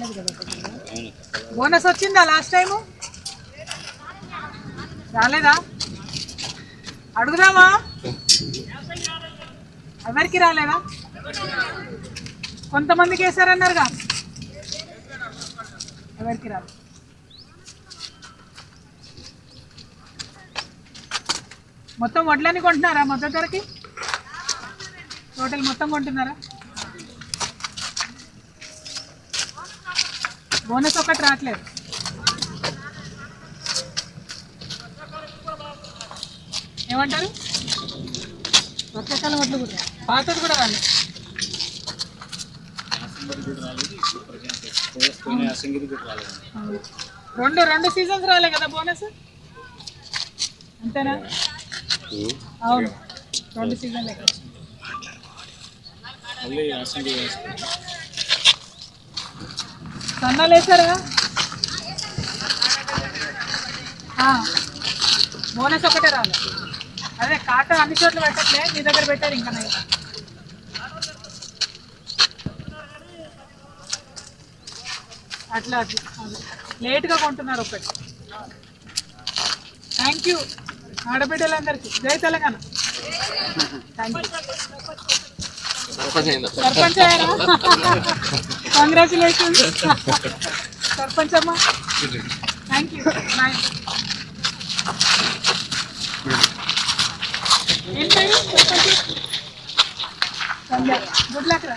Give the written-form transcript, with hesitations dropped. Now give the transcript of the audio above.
రావట్లేదు కదా. బోనస్ వచ్చిందా లాస్ట్ టైము? రాలేదా? అడుగుదామా? ఎవరికి రాలేదా? కొంతమందికి వేసారన్నారుగా, ఎవరికి రాలేదు. మొత్తం వడ్లని కొంటున్నారా? మద్దతు ధరకి టోటల్ మొత్తం కొంటున్నారా? బోనస్ ఒకటి రావట్లేదు. ఏమంటారు? వర్షాకాలం వడ్లు కూడా పాతది కూడా రాలేదు. రెండు సీజన్స్ రాలే కదా బోనస్, అంతేనా? అవును, 2 సీజన్లే కదా. సన్నాలు వేసారా? బోనస్ ఒకటే రాలే. అదే కాట అన్ని చోట్ల పెట్టట్లే, మీ దగ్గర పెట్టారు ఇంకా నైట్. అట్లా లేట్గా కొంటున్నారు ఒకటి. థ్యాంక్ యూ ఆడబిడ్డలందరికీ. జై తెలంగాణ. Thank you. సర్పంచ్ అయ్యారా? కంగ్రాచులేషన్స్ సర్పంచ్ అమ్మా. Thank you. బాయ్. ఏం పేరు? సంధ్య. గుడ్ లక్ రా.